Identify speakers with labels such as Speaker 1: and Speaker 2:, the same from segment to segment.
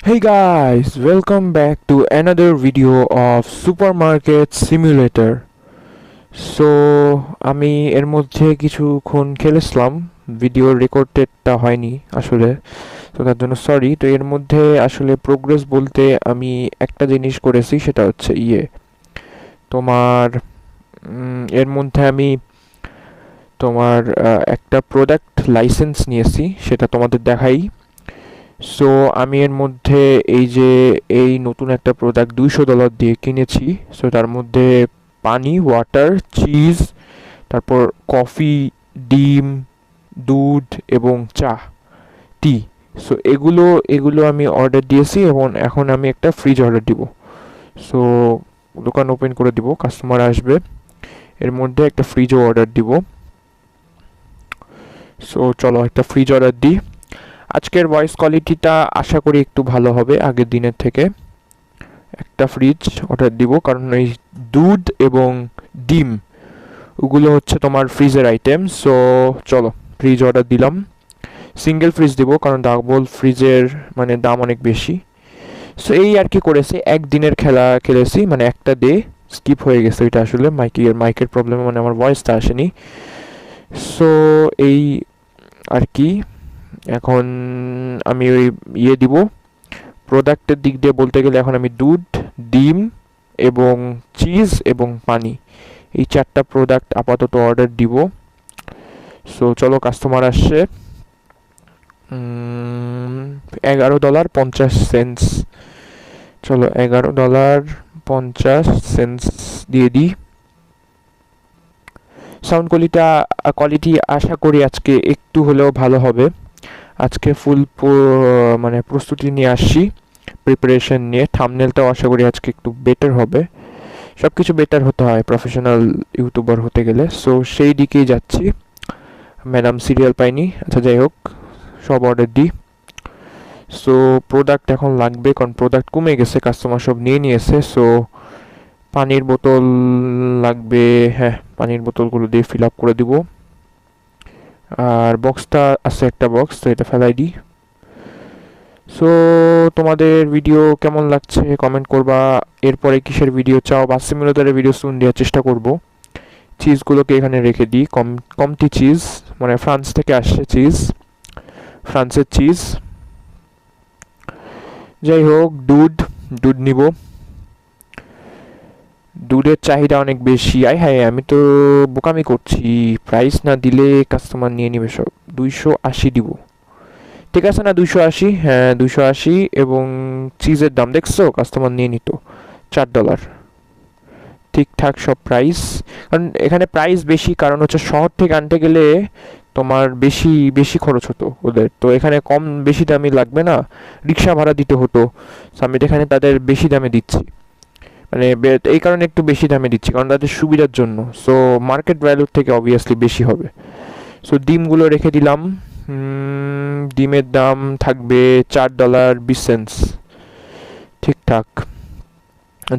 Speaker 1: Hey guys, welcome back to another video of Supermarket Simulator. So আমি এর মধ্যে কিছুক্ষণ খেলেছিলাম, ভিডিও রেকর্ডেডটা হয়নি আসলে, তো তার জন্য সরি। তো এর মধ্যে আসলে প্রোগ্রেস বলতে আমি একটা জিনিস করেছি, সেটা হচ্ছে তোমার এর মধ্যে আমি তোমার একটা প্রোডাক্ট লাইসেন্স নিয়েছি, সেটা তোমাদের দেখাই। সো আমি এর মধ্যে এই নতুন একটা প্রোডাক্ট $200 দিয়ে কিনেছি। সো তার মধ্যে পানি, ওয়াটার, চিজ, তারপর কফি, ডিম, দুধ এবং চা, টি। সো এগুলো আমি অর্ডার দিয়েছি এবং এখন আমি একটা ফ্রিজ অর্ডার দিব। সো দোকান ওপেন করে দিব, কাস্টমার আসবে, এর মধ্যে একটা ফ্রিজও অর্ডার দিব। সো চলো একটা ফ্রিজ অর্ডার দিই। আজকের ভয়েস কোয়ালিটিটা আশা করি একটু ভালো হবে আগের দিনের থেকে। একটা ফ্রিজ অর্ডার দিব, কারণ এই দুধ এবং ডিম ওগুলো হচ্ছে তোমার ফ্রিজের আইটেম। সো চলো ফ্রিজ অর্ডার দিলাম। সিঙ্গেল ফ্রিজ দিব, কারণ ডাবল ফ্রিজের মানে দাম অনেক বেশি। সো এই আর কি করেছি, একদিনের খেলা খেলেছি, মানে একটা ডে স্কিপ হয়ে গেছে। এটা আসলে মাইকের প্রবলেমে মানে আমার ভয়েসটা আসেনি। সো এই আর কি, এখন আমি ওই দিব প্রোডাক্টের দিক দিয়ে বলতে গেলে। এখন আমি দুধ, ডিম এবং চিজ এবং পানি, এই চারটা প্রোডাক্ট আপাতত অর্ডার দিব। সো চলো কাস্টমার আসছে। $11.50। চলো $11.50 দিয়ে দিই। সাউন্ড কোয়ালিটি আশা করি আজকে একটু হলেও ভালো হবে। আজকে ফুল মানে প্রস্তুতি নিয়ে আসছি, প্রিপারেশন নিয়ে। থাম্বনেলটাও আশা করি আজকে একটু বেটার হবে। সব কিছু বেটার হতে হয় প্রফেশনাল ইউটিউবার হতে গেলে। সো সেই দিকেই যাচ্ছি। ম্যাডাম সিরিয়াল পাইনি, আচ্ছা যাই হোক, সব অর্ডার দিই। সো প্রোডাক্ট এখন লাগবে, কারণ প্রোডাক্ট কমে গেছে, কাস্টমার সব নিয়ে নিয়েছে। সো পানির বোতল লাগবে, হ্যাঁ পানির বোতলগুলো দিয়ে ফিল আপ করে দিব। আর বক্সটা আছে একটা বক্স, তো এটা ফেলাই দিই। সো তোমাদের ভিডিও কেমন লাগছে কমেন্ট করবা। এরপরে কিসের ভিডিও চাও, বা সিমুলেটরের ভিডিও শুন দেওয়ার চেষ্টা করব। চিজগুলোকে এখানে রেখে দিই, কমটি চিজ, মানে ফ্রান্স থেকে আসছে চিজ, ফ্রান্সের চিজ। যাই হোক, দুধ নিব। দুধের চাহিদা অনেক বেশি। হ্যাঁ আমি তো বোকামি করছি, প্রাইস না দিলে কাস্টমার নিয়ে নিবে সব। 280 দিব, ঠিক আছে না? 280, হ্যাঁ 280। এবং চিজের দাম দেখছো, কাস্টমার নিয়ে নিত $4। ঠিকঠাক সব প্রাইস। কারণ এখানে প্রাইস বেশি, কারণ হচ্ছে শহর থেকে আনতে গেলে তোমার বেশি বেশি খরচ হতো ওদের, তো এখানে কম বেশি দামি লাগবে না, রিক্সা ভাড়া দিতে হতো। আমি এখানে তাদের বেশি দামে দিচ্ছি, মানে এই কারণে একটু বেশি দামে দিচ্ছি, কারণ তাদের সুবিধার জন্য। সো মার্কেট ভ্যালুর থেকে অবভিয়াসলি বেশি হবে। সো ডিমগুলো রেখে দিলাম। ডিমের দাম থাকবে $4.20, ঠিকঠাক।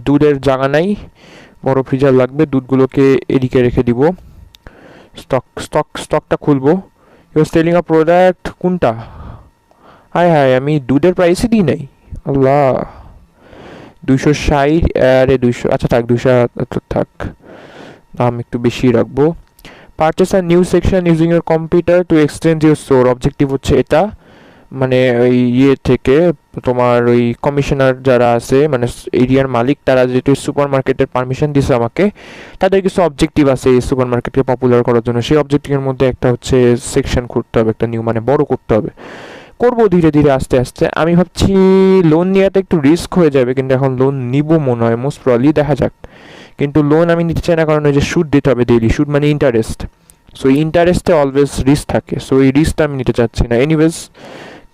Speaker 1: দুধের জায়গা নাই, বড় ফ্রিজার লাগবে। দুধগুলোকে এদিকে রেখে দিব। স্টকটা খুলবো। ইউ সেলিং আ প্রোডাক্ট কোনটা? হায় আমি দুধের প্রাইসই দিই নাই, আল্লাহ। 260, আরে 200, আচ্ছা থাক 200 থাক, দাম একটু বেশি রাখবো। Purchase a new section using your computer to extend your store. Objective হচ্ছে এটা, মানে ওই থেকে তোমার ওই কমিশনার যারা আছে, মানে এরিয়ার মালিক, তারা যেহেতু সুপার মার্কেটের পারমিশন দিছে আমাকে, তাদের কিছু অবজেক্টিভ আছে এই সুপার মার্কেটকে পপুলার করার জন্য। সেই অবজেক্টিভের মধ্যে একটা হচ্ছে সেকশন করতে হবে, একটা নিউ, মানে বড় করতে হবে। করবো ধীরে ধীরে আস্তে আস্তে। আমি ভাবছি লোন নেওয়াতে একটু রিস্ক হয়ে যাবে, কিন্তু এখন লোন নিব মনে হয়, মোস্ট প্রবলি, দেখা যাক। কিন্তু লোন আমি নিতে চাই না, কারণ ওই যে সুদ দিতে হবে ডেইলি, সুদ মানে ইন্টারেস্ট। সো ইন্টারেস্টে অলওয়েজ রিস্ক থাকে, সো এই রিস্কটা আমি নিতে চাচ্ছি না। এনিওয়েজ,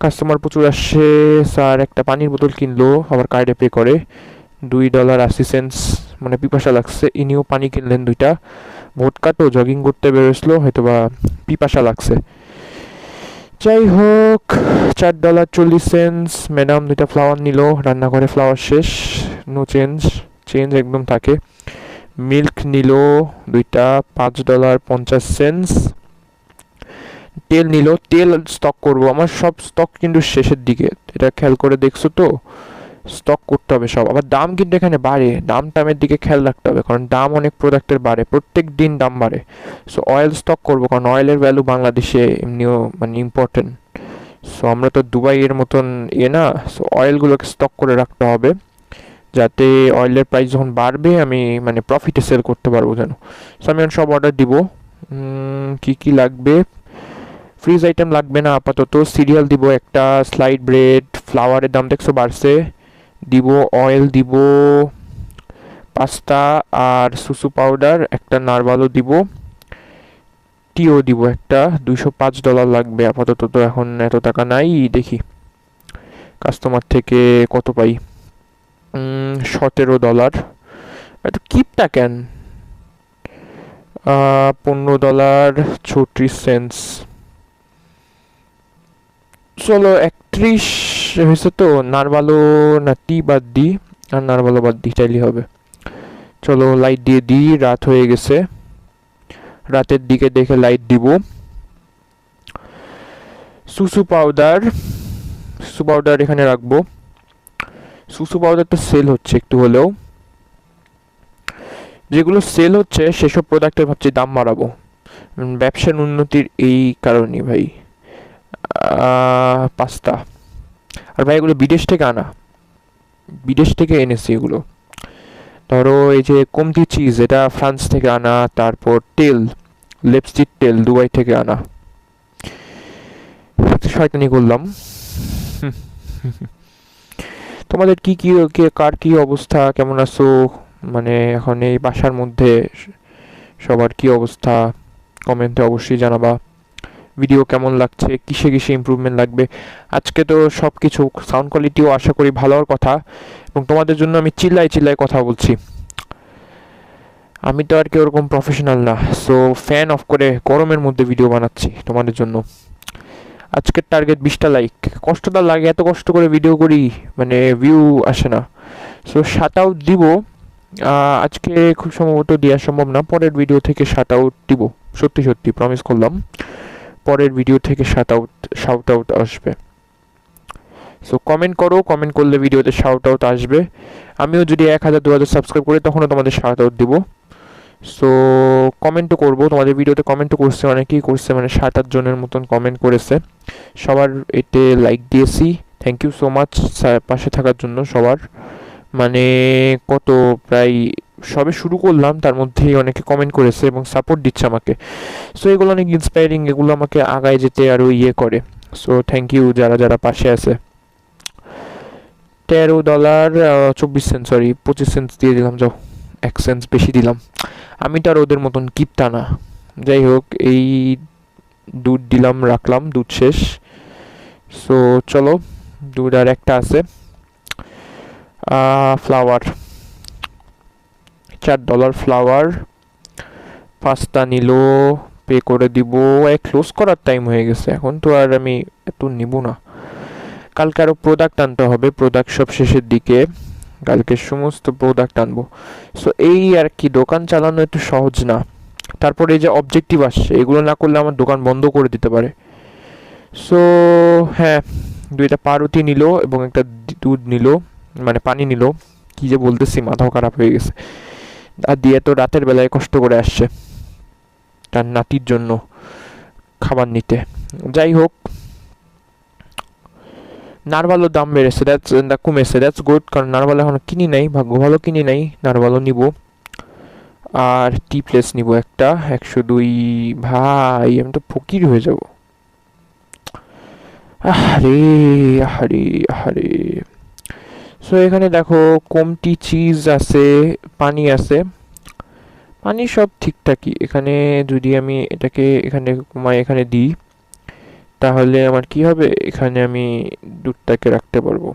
Speaker 1: কাস্টমার প্রচুর আসছে। স্যার একটা পানির বোতল কিনলো, আবার কার্ডে পে করে $2.80, মানে পিপাসা লাগছে। ইনিও পানি কিনলেন 2টা। ভোটকা তো জগিং করতে বেরোসলো, হয়তো বা পিপাসা লাগছে। যাই হোক, $4.40। ম্যাডাম 2টা ফ্লাওয়ার নিল, রান্নাঘরে ফ্লাওয়ার শেষ, নো চেঞ্জ একদম থাকে। মিল্ক নিল 2টা, $5.50। তেল নিল, তেল স্টক করব, আমার সব স্টক কিন্তু শেষের দিকে, এটা খেয়াল করে দেখছো তো, স্টক করতে হবে সব। আবার দাম কিন্তু এখানে বাড়ে, দাম টামের দিকে খেয়াল রাখতে হবে, কারণ দাম অনেক প্রোডাক্টের বাড়ে, প্রত্যেক দিন দাম বাড়ে। সো অয়েল স্টক করবো, কারণ অয়েলের ভ্যালু বাংলাদেশে এমনিও মানে ইম্পর্টেন্ট। সো আমরা তো দুবাইয়ের মতন না, সো অয়েলগুলোকে স্টক করে রাখতে হবে, যাতে অয়েলের প্রাইস যখন বাড়বে আমি মানে প্রফিটে সেল করতে পারবো যেন। সো আমি এখন সব অর্ডার দিব। কি কি লাগবে, ফ্রিজ আইটেম লাগবে না আপাতত, সিরিয়াল দিব একটা, স্লাইড ব্রেড, ফ্লাওয়ারের দাম দেখছো বাড়ছে, দিব অয়েল, দিব পাস্তা আর সুসু পাউডার একটা, নারবালও দিব, টিও দিব একটা। $205 লাগবে আপাতত, তো এখন এত টাকা নাই, দেখি কাস্টমার থেকে কত পাই। $17, এত কিপটা কেন, $15 34 চলো 31 হয়েছে তো। নারবালো না টি বাদ দিই, আর নারবালো বাদ দিই, তাইলে হবে। চলো লাইট দিয়ে দিই, রাত হয়ে গেছে, রাতের দিকে দেখে লাইট দিব। সুসু পাউডার, সুসু পাউডার এখানে রাখবো। সুসু পাউডার তো সেল হচ্ছে একটু হলেও, যেগুলো সেল হচ্ছে সেসব প্রোডাক্টের ভাবছি দাম বাড়াবো, ব্যবসার উন্নতির এই কারণেই ভাই। পাস্তা, আর ভাই এগুলো বিদেশ থেকে আনা, বিদেশ থেকে এনেছি এগুলো। ধরো এই যে কমতি চিজ, এটা ফ্রান্স থেকে আনা, তারপর তেল, লিপস্টিক তেল দুবাই থেকে আনা। শয়তানি করলাম। তোমাদের কি কি কার কি অবস্থা, কেমন আছো, মানে এখন এই বাসার মধ্যে সবার কি অবস্থা, কমেন্টে অবশ্যই জানাবা। ভিডিও কেমন লাগছে, কিসে কিসে ইমপ্রুভমেন্ট লাগবে। আজকে তো সব কিছু সাউন্ড কোয়ালিটিও আশা করি ভালো হওয়ার কথা, এবং তোমাদের জন্য আমি চিল্লায় চিল্লায় কথা বলছি। আমি তো আর কি ওরকম প্রফেশনাল না, সো ফ্যান অফ করে গরমের মধ্যে ভিডিও বানাচ্ছি তোমাদের জন্য। আজকের টার্গেট 20টা লাইক, কষ্টটা লাগে, এত কষ্ট করে ভিডিও করি, মানে ভিউ আসে না। সো শাট আউট দিব, আজকে খুব সম্ভবত দেওয়া সম্ভব না, পরের ভিডিও থেকে শাট আউট দিব, সত্যি সত্যি প্রমিস করলাম, পরের ভিডিও থেকে শাউট আউট আসবে। সো কমেন্ট করো, কমেন্ট করলে ভিডিওতে শাউট আউট আসবে। আমিও যদি 1000-2000 সাবস্ক্রাইব করি তখনও তোমাদের শাউট আউট দিব। সো কমেন্টও করবো, তোমাদের ভিডিওতে কমেন্টও করছে, অনেকেই করছে, মানে 7-8 জনের মতন কমেন্ট করেছে, সবার এতে লাইক দিয়েছি। থ্যাংক ইউ সো মাচ পাশে থাকার জন্য সবার, মানে কত প্রায় সবে শুরু করলাম, তার মধ্যেই অনেকে কমেন্ট করেছে এবং সাপোর্ট দিচ্ছে আমাকে। সো এগুলো অনেক ইন্সপায়ারিং, এগুলো আমাকে আগায় যেতে আরও ইয়ে করে। সো থ্যাংক ইউ যারা যারা পাশে আছে। $13 24 সরি 25 সেন্ট দিয়ে দিলাম, যাও 1 সেন্ট বেশি দিলাম। আমি তো আর ওদের মতন কিপটা না। যাই হোক, এই দুধ দিলাম, রাখলাম, দুধ শেষ। সো চলো, দুধ আর একটা আছে। ফ্লাওয়ার, $4 ফ্লাওয়ার, পাস্তা নিল, পে করে দিব। ক্লোজ করার টাইম হয়ে গেছে, এখন তো আর আমি এত নিব না, কালকে আরও প্রোডাক্ট আনতে হবে, প্রোডাক্ট সব শেষের দিকে, কালকে সমস্ত প্রোডাক্ট আনবো। সো এই আর কি, দোকান চালানো একটু সহজ না। তারপরে এই যে অবজেক্টিভ আসছে, এগুলো না করলে আমার দোকান বন্ধ করে দিতে পারে। সো হ্যাঁ, 2টা পাউরুটি নিল এবং একটা দুধ নিল, মানে পানি নিল, কি যে বলতেছি মাথাও খারাপ হয়ে গেছে। আর দিয়ে তো রাতের বেলায় কষ্ট করে আসছে তার নাতির জন্য খাবার নিতে। যাই হোক, নারভালোর দাম বেড়েছে, কমেছে, দ্যাটস গুড, কারণ নারভালো এখনো কিনি নাই, ভাগ্য ভালো কিনি নাই, নারভালো নিব। আর টি প্লেস নিব একটা, 102। ভাই আমি তো ফকির হয়ে যাব। আরে আরে আরে। সো এখানে দেখো কমটি চিজ আছে, পানি আছে, পানি সব ঠিকঠাকই। এখানে যদি আমি এটাকে এখানে কমাই, এখানে দিই, তাহলে আমার কি হবে, এখানে আমি দুধটাকে রাখতে পারবো,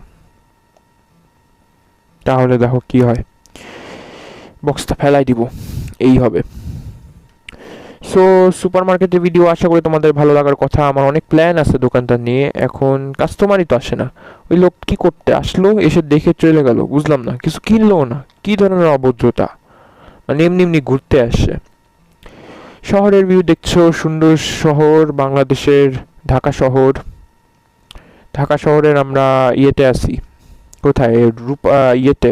Speaker 1: তাহলে দেখো কি হয়, বক্সটা ফেলাই দিব, এই হবে। সো সুপার মার্কেটের ভিডিও আশা করি তোমাদের ভালো লাগার কথা। আমার অনেক প্ল্যান আছে দোকানটা নিয়ে, এখন কাস্টমারই তো আসে না। ওই লোক কি করতে আসলো, এসে দেখে চলে গেল, বুঝলাম না, কিছু কিনলো না, কি ধরনের অভদ্রতা, মানে এমনি এমনি ঘুরতে আসে। শহরের ভিউ দেখছো, সুন্দর শহর বাংলাদেশের ঢাকা শহর। ঢাকা শহরের আমরা ইয়েতে আছি, কোথায় রূপা ইয়েতে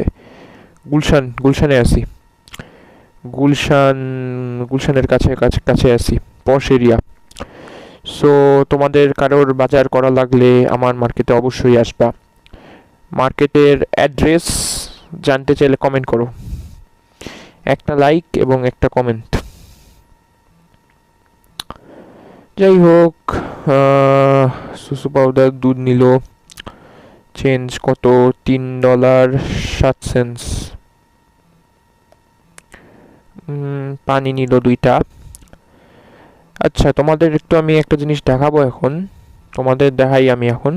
Speaker 1: গুলশানে আছি। গুলশান গুলশানের কাছে কাছে কাছে আছি, পশ এরিয়া। সো তোমাদের কারোর বাজার করা লাগলে আমার মার্কেটে অবশ্যই আসবা। মার্কেটের অ্যাড্রেস জানতে চাইলে কমেন্ট করো, একটা লাইক এবং একটা কমেন্ট। যাই হোক, সুসু পাউডার দুধ নিল, চেঞ্জ কত, $3.07। পানি নিল 2টা। আচ্ছা, তোমাদের একটু আমি একটা জিনিস দেখাবো এখন, তোমাদের দেখাই আমি এখন।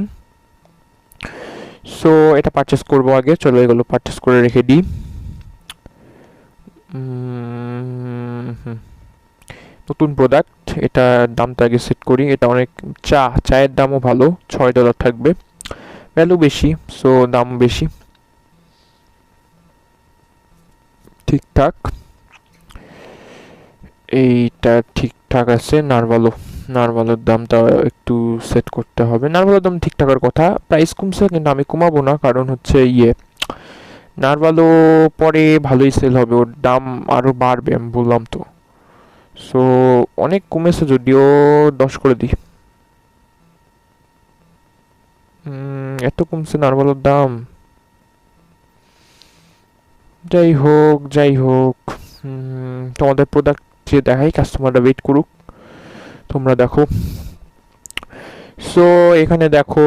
Speaker 1: সো এটা পারচেস করবো আগে, চলো এগুলো পারচেস করে রেখে দিই। নতুন প্রোডাক্ট, এটা দামটা আগে সেট করি। এটা অনেক চায়ের দামও ভালো, $6 থাকবে, ভ্যালু বেশি, সো দাম বেশি, ঠিকঠাক। এইটা ঠিকঠাক আছে। নারভালোর দামটা একটু সেট করতে হবে। নারভালোর দাম ঠিক থাকার কথা, প্রাইস কমছে কিন্তু আমি কমাবো না, কারণ হচ্ছে নারভালো পরে ভালোই সেল হবে, ওর দাম আরও বাড়বে, আমি বললাম তো। সো অনেক কমেছে, যদিও 10 করে দিই। এত কমছে নারভালোর দাম। যাই হোক, তোমাদের প্রোডাক্ট যে দেখাই, কাস্টমাররা ওয়েট করুক, তোমরা দেখো। সো এখানে দেখো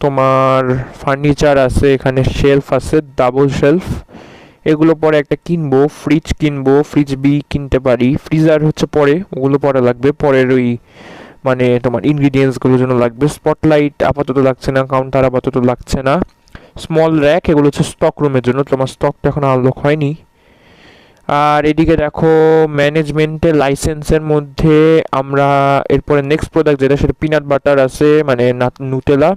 Speaker 1: তোমার ফার্নিচার আছে, এখানে শেলফ আছে, ডাবল শেলফ। এগুলো পরে একটা কিনবো, ফ্রিজ বি কিনতে পারি, ফ্রিজার হচ্ছে পরে, ওগুলো পরে লাগবে, পরের ওই মানে তোমার ইনগ্রিডিয়েন্টসগুলোর জন্য লাগবে। স্পটলাইট আপাতত লাগছে না, কাউন্টার আপাতত লাগছে না। স্মল র্যাক, এগুলো হচ্ছে স্টক রুমের জন্য, তোমার স্টকটা এখন আনলক হয়নি। আর এদিকে দেখো ম্যানেজমেন্টের লাইসেন্সের মধ্যে আমরা এরপরে নেক্সট প্রোডাক্ট যেটা, সেটা পিনাট বাটার আছে, মানে নুটেলা।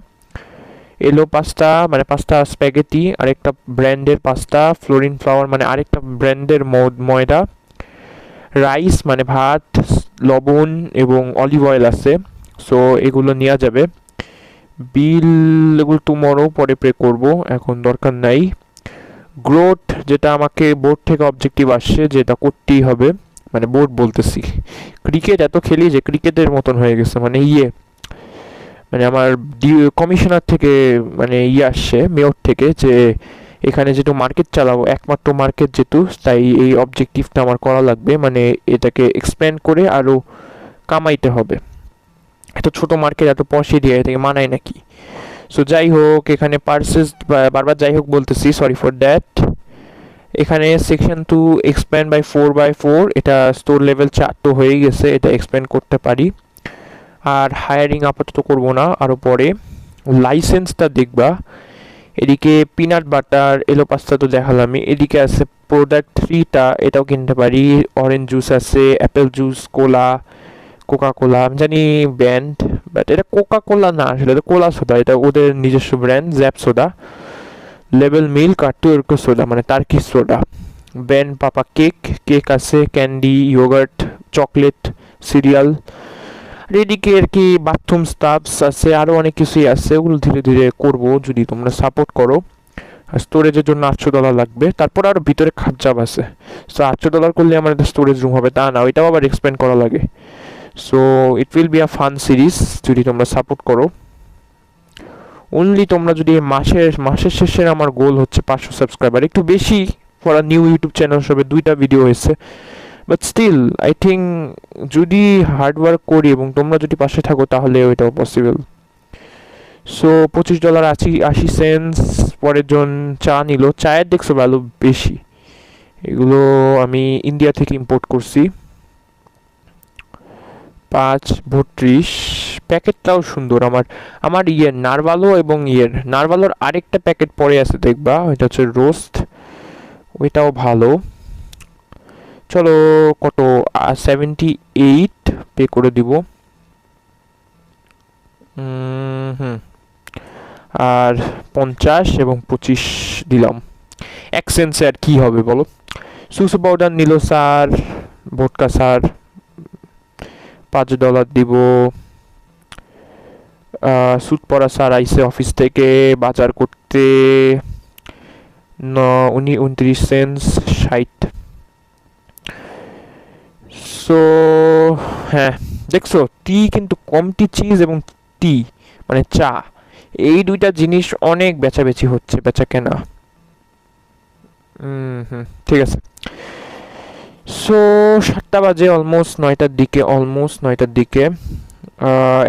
Speaker 1: এলো 5টা, মানে 5টা স্প্যাগেটি, আরেকটা ব্র্যান্ডের পাস্তা, ফ্লোরিন ফ্লাওয়ার মানে আরেকটা ব্র্যান্ডের ময়দা, রাইস মানে ভাত, লবণ এবং অলিভ অয়েল আছে। সো এগুলো নেওয়া যাবে। বিল এগুলো টুমরো পরে পে করব, এখন দরকার নাই। গ্রোথ, যেটা আমাকে বোর্ড থেকে অবজেক্টিভ আসছে, যেটা করতেই হবে, মানে বোর্ড বলতেছি, ক্রিকেট এত খেলি যে ক্রিকেটের মতন হয়ে গেছে, মানে আমার কমিশনার থেকে মানে আসছে, মেয়র থেকে, যে এখানে যেহেতু মার্কেট চালাবো, একমাত্র মার্কেট যেহেতু, তাই এই অবজেক্টিভটা আমার করা লাগবে, মানে এটাকে এক্সপ্যান্ড করে আরও কামাইতে হবে। এত ছোট মার্কেট, এত পয়সা দিয়ে থেকে মানায় নাকি? সো যাই হোক, এখানে পার্সেস, বারবার যাই হোক বলতেছি, সরি ফর দ্যাট। এখানে সেকশন 2 এক্সপ্যান্ড বাই 4x4, এটা স্টোর লেভেল 4 তো হয়ে গেছে, এটা এক্সপ্যান্ড করতে পারি। আর হায়ারিং আপাতত করব না, আরও পরে। লাইসেন্সটা দেখবা, এদিকে পিনাট বাটার এলো 5টা তো দেখালামই, এদিকে আছে প্রোডাক্ট 3টা, এটাও কিনতে পারি। অরেঞ্জ জুস আছে, অ্যাপেল জুস, কোকা কোলা, আমি জানি ব্র্যান্ড, বাট এটা কোকা কোলা না, আসলে এটা কোলা সোডা, এটা ওদের নিজস্ব ব্র্যান্ড, জ্যাপ সোডা। লেবেল মিল্ক আর টুর্কো সোডা, মানে টার্কিশ সোডা। ব্র্যান্ড পাপা কেক আছে, ক্যান্ডি, ইয়োগার্ট, চকলেট, সিরিয়াল। আর এদিকে আর কি বাথরুম স্টাফস আছে, আরও অনেক কিছুই আছে, ওগুলো ধীরে ধীরে করবো যদি তোমরা সাপোর্ট করো। আর স্টোরেজের জন্য $800 লাগবে, তারপর আরও ভিতরে খাপজাপ আছে। সো $800 করলে আমার একটা স্টোরেজ রুম হবে, তা না, ওইটাও আবার এক্সপ্যান্ড করা লাগে। So it will be a fun series যদি তোমরা সাপোর্ট করো। অনলি তোমরা যদি মাসের শেষে, আমার গোল হচ্ছে 500 সাবস্ক্রাইবার, একটু বেশি for a new YouTube channel হিসেবে, 2টা ভিডিও হয়েছে, বাট স্টিল আই থিঙ্ক যদি হার্ডওয়ার্ক করি এবং তোমরা যদি পাশে থাকো, তাহলে ওইটাও পসিবল। সো $25 80 পরের জন চা নিল, চায়ের দেখছো ভ্যালু বেশি, এগুলো আমি ইন্ডিয়া থেকে ইম্পোর্ট করছি। 5.32 প্যাকেটটাও সুন্দর। আমার নারভালো এবং নারভালোর আরেকটা প্যাকেট পরে আছে দেখবা, ওইটা হচ্ছে রোস্ট, ওইটাও ভালো। চলো, কত 78 পে করে দিব। আর 50 এবং 25 দিলাম। এক্সচেঞ্জে আর কি হবে বলো। সুসু পাউডার নিল স্যার, ভোটকা স্যার, $5 দিব। সুট পরা স্যার আইসে অফিস থেকে বাজার করতে, 29 সেন্টস 60। সো হ্যাঁ, দেখছো টি কিন্তু কমটি চিজ এবং টি মানে চা, এই দুইটা জিনিস অনেক বেচাবেচি হচ্ছে, বেচা কেনা। ঠিক আছে। সো 7টা বাজে, অলমোস্ট 9টার দিকে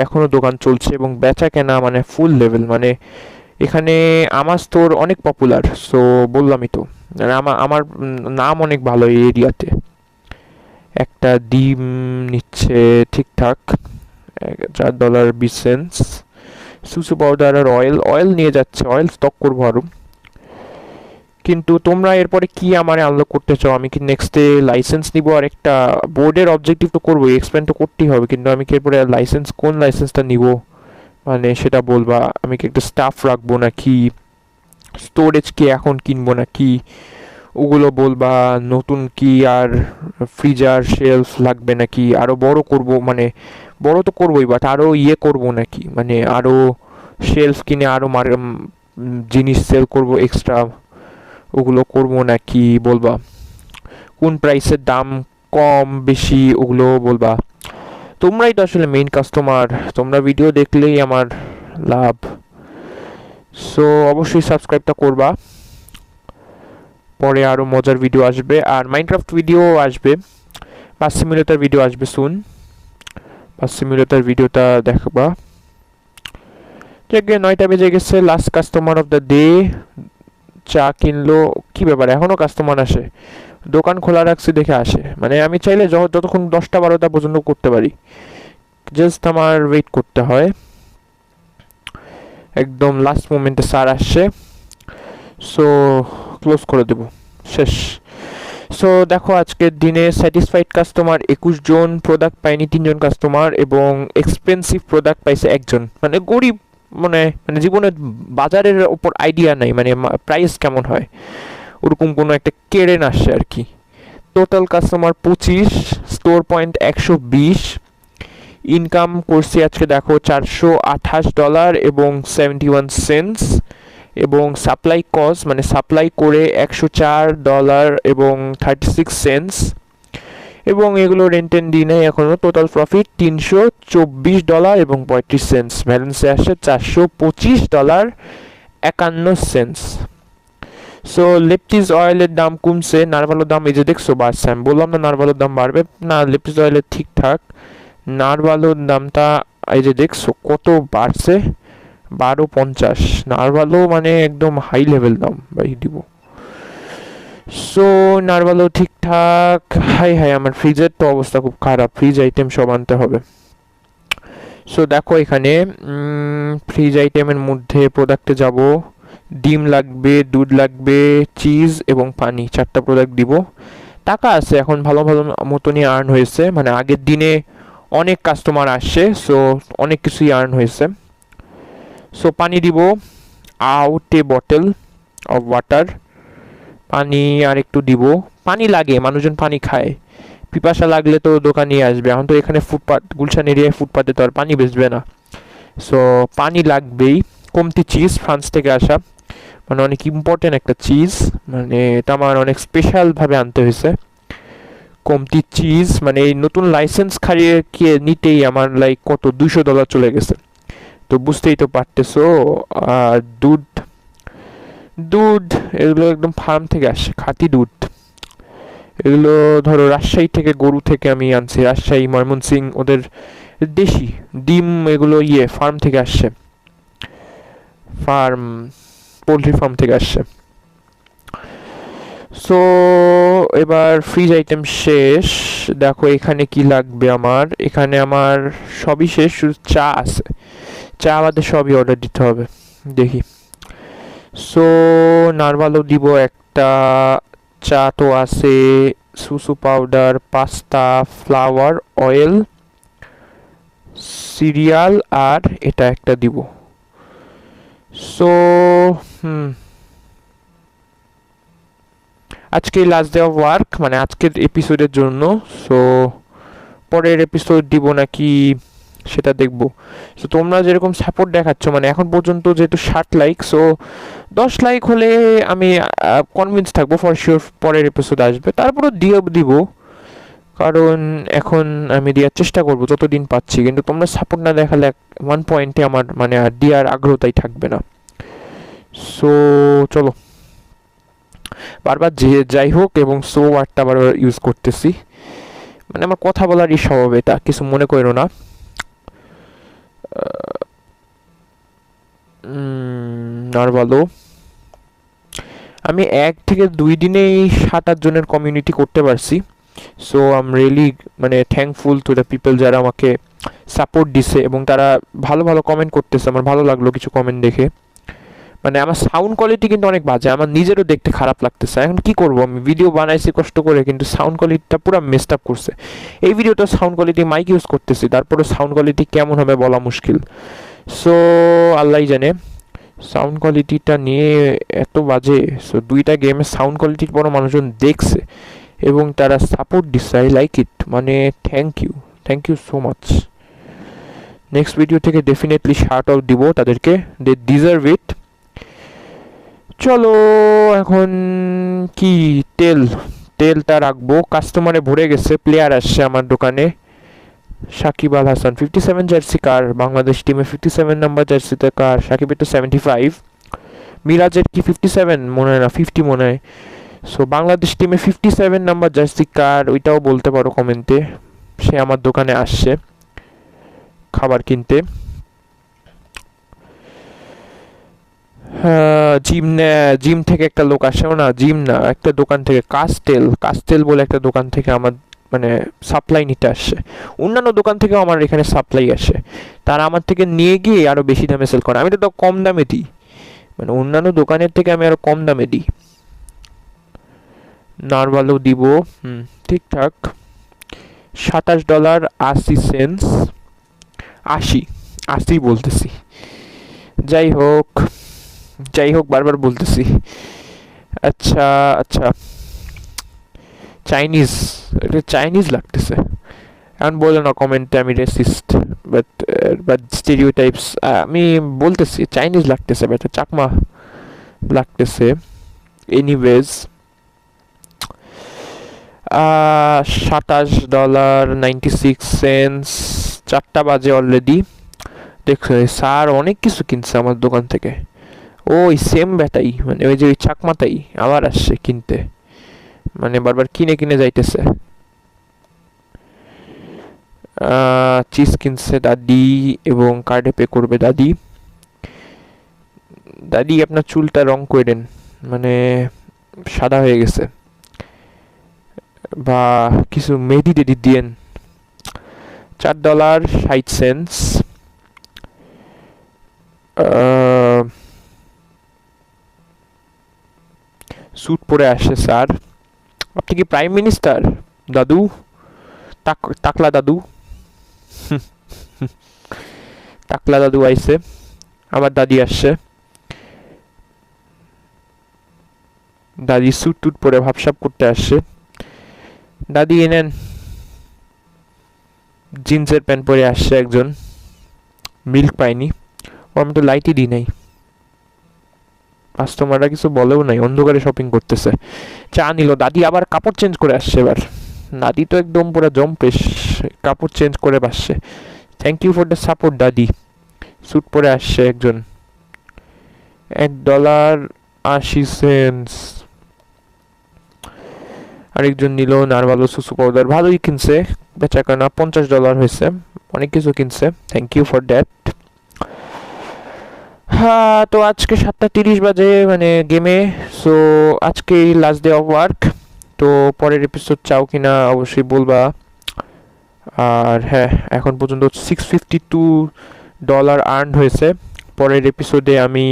Speaker 1: এখনো দোকান চলছে এবং বেচা কেনা মানে ফুল লেভেল। মানে এখানে আমার স্টোর অনেক পপুলার, সো বললামই তো, মানে আমার নাম অনেক ভালো এই এরিয়াতে। একটা ডিম নিচ্ছে ঠিকঠাক $4.20। সুসু পাউডার আর অয়েল নিয়ে যাচ্ছে, অয়েল স্টক করবো আরো। কিন্তু তোমরা এরপরে কি আমার আনলক করতে চাও? আমি কি নেক্সটে লাইসেন্স নিব, আর একটা বোর্ডের অবজেক্টিভ তো করবো, এক্সপ্লেন তো করতেই হবে, কিন্তু আমি কি এরপরে লাইসেন্স, কোন লাইসেন্সটা নিব মানে সেটা বলবা। আমি কি একটা স্টাফ রাখবো নাকি স্টোরেজ কি এখন কিনবো নাকি ওগুলো বলবা। নতুন কি আর ফ্রিজার শেলফ লাগবে নাকি আরো বড় করব, মানে বড় তো করবোই, বাট আরো করব নাকি, মানে আরো শেলফ কিনে আরো জিনিস সেল করব এক্সট্রা, ওগুলো করব নাকি বলবা। কোন প্রাইসের দাম কম বেশি ওগুলো বলবা। তোমরাই তো আসলে মেইন কাস্টমার, তোমরা ভিডিও দেখলেই আমার লাভ। সো অবশ্যই সাবস্ক্রাইবটা করবা, পরে আরো মজার ভিডিও আসবে, আর মাইনক্রাফট ভিডিও আসবে, বাস সিমুলেটর ভিডিও আসবে সুন। বাস সিমুলেটর ভিডিওটা দেখবা। ঠিক 9টা বেজে গেছে, last customer of the day চা কিনলো। কি ব্যাপার, এখনো কাস্টমার আসে? দোকান খোলা রাখছি দেখে আসে, মানে আমি চাইলে যতক্ষণ 10টা 12টা পর্যন্ত করতে পারি, জাস্ট আমার ওয়েট করতে হয়। একদম লাস্ট মোমেন্টে স্যার আসছে, সো ক্লোজ করে দেব, শেষ। সো দেখো আজকের দিনে স্যাটিসফাইড কাস্টমার 21 জন, প্রোডাক্ট পাইনি 3 জন কাস্টমার, এবং এক্সপেন্সিভ প্রোডাক্ট পাইছে একজন। মানে গরিব, মানে জীবনে বাজারের ওপর আইডিয়া নাই, মানে প্রাইস কেমন হয় ওরকম কোনো একটা কেড়েন আসছে আর কি। Total customer 25, store point 120, income করছি আজকে দেখো $428 এবং 71 সেন্টস, এবং সাপ্লাই কস্ট মানে সাপ্লাই করে $104 এবং 36 সেন্টস, এবং এগুলো রেন্টেন দিই নাই এখনো। টোটাল প্রফিট $324 এবং 35 সেন্টস, ব্যালেন্সে আসছে $425 51 সেন্টস। সো লেপটিস অয়েলের দাম কমছে, নারভালোর দাম এই যে দেখছো বাড়ছে। আমি বললাম না নারভালোর দাম বাড়বে না, লেপটিস অয়েলের ঠিকঠাক। নারভালোর দামটা এই যে দেখছো কত বাড়ছে, 12.50। নারভালো মানে একদম হাই লেভেল দাম ভাই দিব। সো নারভালো ঠিকঠাক। হাই হাই, আমার ফ্রিজের তো অবস্থা খুব খারাপ, ফ্রিজ আইটেম সব আনতে হবে। সো দেখো এখানে ফ্রিজ আইটেমের মধ্যে প্রোডাক্টে যাব, ডিম লাগবে, দুধ লাগবে, চিজ এবং পানি, 4টা প্রোডাক্ট দিব। টাকা আছে এখন, ভালো ভালো মতনই আর্ন হয়েছে, মানে আগের দিনে অনেক কাস্টমার আসছে, সো অনেক কিছুই আর্ন হয়েছে। সো পানি দিব, out A bottle of water, পানি আর একটু দিব। পানি লাগে, মানুষজন পানি খায়, পিপাসা লাগলে তো দোকানে আসবে। এখন তো এখানে ফুটপাত, গুলশান এরিয়ায় ফুটপাতে তো আর পানি বেচবে না, সো পানি লাগবেই। কমতি চিজ, ফ্রান্স থেকে আসা, মানে অনেক ইম্পর্টেন্ট একটা চিজ, মানে এটা আমার অনেক স্পেশালভাবে আনতে হয়েছে। কমতি চিজ, মানে এই নতুন লাইসেন্স খারিয়ে নিতেই আমার লাইক কত $200 চলে গেছে, তো বুঝতেই তো পারতেছো। আর দুধ, দুধ এগুলো একদম ফার্ম থেকে আসে, খাঁটি দুধ। এগুলো ধরো রাজশাহী থেকে, গরু থেকে আমি আনছি, রাজশাহী ময়মনসিং, ওদের দেশি ডিম এগুলো ফার্ম থেকে আসছে, ফার্ম, পোলট্রি ফার্ম থেকে আসছে। সো এবার ফ্রিজ আইটেম শেষ। দেখো এখানে কি লাগবে আমার, এখানে আমার সবই শেষ, শুধু চা আছে, চা বাদে সবই অর্ডার দিতে হবে। দেখি, সো নারভালো দিব একটা, চা তো আছে, সুসু powder, pasta, flour, oil, cereal, আর এটা একটা দিব। সো আজকে লাস্ট ডে অফ ওয়ার্ক, মানে আজকের এপিসোডের জন্য। সো পরের এপিসোড দিব নাকি সেটা দেখবো। সো তোমরা যেরকম সাপোর্ট দেখাচ্ছ, মানে এখন পর্যন্ত যেহেতু 60 লাইক, সো 10 লাইক হলে আমি কনভিন্স থাকবো ফর শিওর পরের এপিসোড আসবে। তারপরও দিব, কারণ এখন আমি দেওয়ার চেষ্টা করবো যতদিন পাচ্ছি, কিন্তু তোমরা সাপোর্ট না দেখালে ওয়ান পয়েন্টে আমার মানে আর দেওয়ার আগ্রহটাই থাকবে না। সো চলো, বারবার যে যাই হোক, এবং সো ওয়ার্ডটা বারবার ইউজ করতেছি, মানে আমার কথা বলারই স্বভাব, এটা কিছু মনে করো না। আর বলো, আমি 1 থেকে 2 দিনেই 7-8 জনের কমিউনিটি করতে পারছি। সো আই এম রিয়েলি মানে থ্যাঙ্কফুল টু দ্য পিপল যারা আমাকে সাপোর্ট দিছে এবং তারা ভালো ভালো কমেন্ট করতেছে। আমার ভালো লাগলো কিছু কমেন্ট দেখে। মানে আমার সাউন্ড কোয়ালিটি কিন্তু অনেক বাজে, আমার নিজেরও দেখতে খারাপ লাগতেছে। এখন কি করব, আমি ভিডিও বানাইছি কষ্ট করে, কিন্তু সাউন্ড কোয়ালিটিটা পুরো মেসড আপ করছে। এই ভিডিওটা সাউন্ড কোয়ালিটি মাইক ইউজ করতেছি, তারপরে সাউন্ড কোয়ালিটি কেমন হবে বলা মুশকিল। সো আল্লাহই জানে সাউন্ড কোয়ালিটিটা নিয়ে এত বাজে। সো 2টা গেমের সাউন্ড কোয়ালিটির পরও মানুষজন দেখছে এবং তারা সাপোর্ট দিচ্ছে। আই লাইক ইট, মানে thank you so much. Next video থেকে ডেফিনেটলি শার্ট আউট দিব তাদেরকে, দে ডিজার্ভ ইট। চলো এখন কি তেলটা রাখবো। কাস্টমারে ভরে গেছে, প্লেয়ার আসছে আমার দোকানে। সাকিব আল হাসান 57 জার্সি কার, বাংলাদেশ টিমে 57 নাম্বার জার্সিতে কার? সাকিবের তো 75, মিরাজের কি 57 মনে হয় না, 50 মনে হয়। সো বাংলাদেশ টিমে 57 নাম্বার জার্সি কার ওইটাও বলতে পারো কমেন্টে। সে আমার দোকানে আসছে খাবার কিনতে। জিম থেকে একটা লোক আসেও না, জিম না, একটা দোকান থেকে, কাস্টেল বলে একটা দোকান থেকে আমার মানে সাপ্লাই নিতে আসছে। অন্যান্য দোকান থেকেও আমার এখানে সাপ্লাই আসে, তারা আমার থেকে নিয়ে গিয়ে আরও বেশি দামে সেল করে। আমি তো কম দামে দিই, মানে অন্যান্য দোকানের থেকে আমি আরও কম দামে দিই। নরমালও দিব, ঠিকঠাক। $27.80, 80 বলতেছি। যাই হোক বারবার বলতেছি। আচ্ছা, চাইনিজ লাগতেছে। এখন বলে না কমেন্টে আমি রেসিস্ট, বাট স্টেরিওটাইপস আমি বলতেছি চাইনিজ লাগতেছে, বাট চাকমা লাগতেছে। এনিওয়েজ, $27.96, 4টা বাজে অলরেডি। দেখছো স্যার অনেক কিছু কিনছে আমার দোকান থেকে। ওই সেম ব্যাটাই, মানে ওই যে ওই চাকমাতাই আবার আসছে কিনতে, মানে বারবার কিনে যাইতেছে। চিজ কিনছে দাদি এবং কার্ডে পে করবে দাদি। আপনার চুলটা রং করে দেন, মানে সাদা হয়ে গেছে, বা কিছু মেহেদি টেদি দিয়েন। $4.60। স্যুট পরে আসে স্যার। আপনি কি প্রাইম মিনিস্টার দাদু? টাকলা দাদু টাকলা দাদু আইছে, আমার দাদি আসছে। দাদি স্যুট টুট পরে ভাবসাব করতে আসছে। দাদি এনেন। জিন্সের প্যান্ট পরে আসছে একজন, মিল্ক পাইনি। ও আমি তো লাইটই দিই নাই, কাস্টমাররা কিছু বলেও নাই, অন্ধকারে শপিং করতেছে। চা নিল। দাদি আবার কাপড় চেঞ্জ করে আসছে এবার। দাদি তো একদম পুরো জম্পেশ, কাপড় চেঞ্জ করে আসছে। Thank you for the support দাদি। স্যুট পরে আসছে একজন। $1.80। আরেকজন নিল নারভালো সুসু পাউডার, ভালোই কিনছে, বেচাকেনা $50 হয়েছে, অনেক কিছু কিনছে। Thank you for that. হ্যাঁ, তো আজকে 7:30 বাজে মানে গেমে। সো আজকে লাস্ট ডে অফ ওয়ার্ক। তো পরের এপিসোড চাও কিনা অবশ্যই বলবা। আর হ্যাঁ, এখন পর্যন্ত $652 আর্ন হয়েছে। পরের এপিসোডে আমি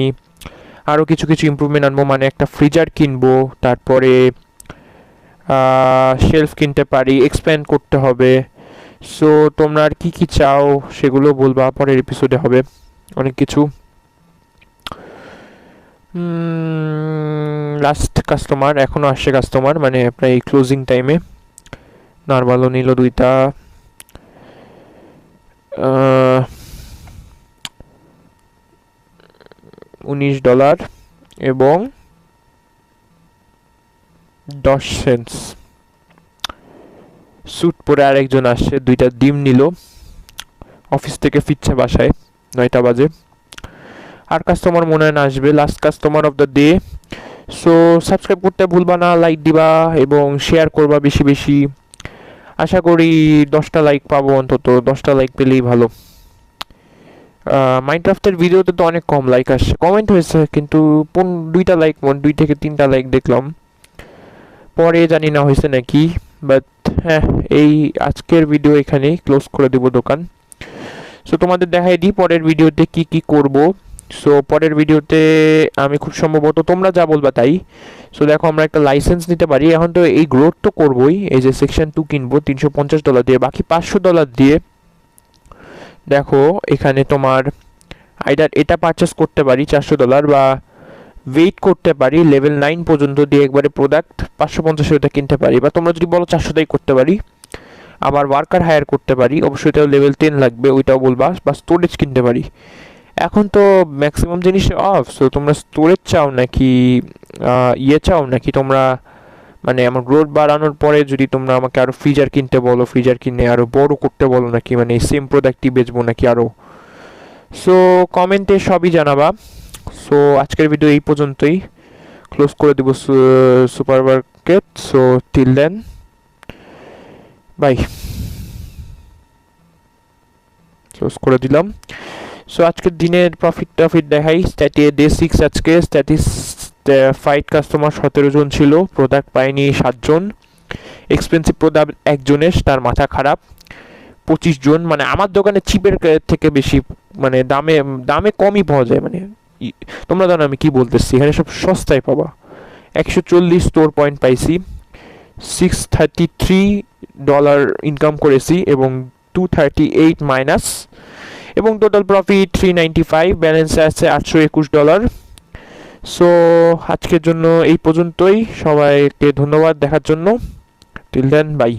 Speaker 1: আরও কিছু ইমপ্রুভমেন্ট আনবো, মানে একটা ফ্রিজার কিনবো, তারপরে শেলফ কিনতে পারি, এক্সপ্যান্ড করতে হবে। সো তোমরা আর কি চাও সেগুলো বলবা, পরের এপিসোডে হবে অনেক কিছু। লাস্ট কাস্টমার এখনও আসছে, কাস্টমার মানে প্রায় ক্লোজিং টাইমে। নরমালও নিল 2টা। $19 এবং 10 সেন্টস। স্যুট পরে আরেকজন আসছে, 2টা ডিম নিল, অফিস থেকে ফিরছে বাসায় 9টা বাজে। আর কাস্টমার মনে হয় না আসবে, last customer of the day. So subscribe করতে ভুলবা না, লাইক দিবা এবং শেয়ার করবা বেশি বেশি। আশা করি 10টা লাইক পাবো, অন্তত 10টা লাইক পেলেই ভালো। মাইনক্রাফটের ভিডিওতে তো অনেক কম লাইক আসছে, কমেন্ট হয়েছে কিন্তু 2টা লাইক, 2 থেকে 3টা লাইক দেখলাম, পরে জানি না হয়েছে নাকি। বাট হ্যাঁ, এই আজকের ভিডিও এখানেই ক্লোজ করে দেব দোকান। সো তোমাদের দেখাই দিই পরের ভিডিওতে কি কি করব। সো পরের ভিডিওতে আমি খুব সম্ভবত তোমরা যা বলবা তাই। সো দেখো, আমরা একটা লাইসেন্স নিতে পারি। এখন তো এই গ্রোথ তো করবোই, এই যে সেকশন 2 কিনবো $350 দিয়ে, বাকি $500 দিয়ে। দেখো এখানে তোমার আইদার এটা পারচেস করতে পারি $400, বা ওয়েট করতে পারি লেভেল 9 পর্যন্ত দিয়ে একবারে প্রোডাক্ট 550 কিনতে পারি, বা তোমরা যদি বলো 400 করতে পারি। আবার ওয়ার্কার হায়ার করতে পারি, অবশ্যই এটাও লেভেল 10 লাগবে, ওইটাও বলবা। বা স্টোরেজ কিনতে পারি। এখন তো ম্যাক্সিমাম জিনিস অফ। সো তোমরা স্টোরেজ চাও নাকি চাও নাকি তোমরা, মানে আমার গ্রোথ বাড়ানোর পরে যদি তোমরা আমাকে আরও ফ্রিজার কিনতে বলো, ফ্রিজার কিনে আরও বড় করতে বলো, নাকি মানে সেম প্রোডাক্টই বেচবো নাকি আরও। সো কমেন্টে সবই জানাবা। সো আজকের ভিডিও এই পর্যন্তই, ক্লোজ করে দেব supermarket. So till then, bye. Close করে দিলাম। সো আজকের দিনের প্রফিট দেখাই। ডে 6 আজকে স্ট্যাটিস ফাইট কাস্টমার 17 জন ছিল, প্রোডাক্ট পায়নি 7 জন, এক্সপেন্সিভ প্রোডাক্ট একজনের, তার মাথা খারাপ 25 জন। মানে আমার দোকানে চিপের থেকে বেশি, মানে দামে কমই পাওয়া যায়। মানে তোমরা জানো আমি কি বলতেছি, এখানে সব সস্তায় পাবা। 140 স্টোর পয়েন্ট পাইছি, $633 ইনকাম করেছি এবং 238 মাইনাস, এবং টোটাল প্রফিট 395, ব্যালেন্সে আছে $821। সো আজকের জন্য এই পর্যন্তই, সবাইকে ধন্যবাদ দেখার জন্য। Till then, by.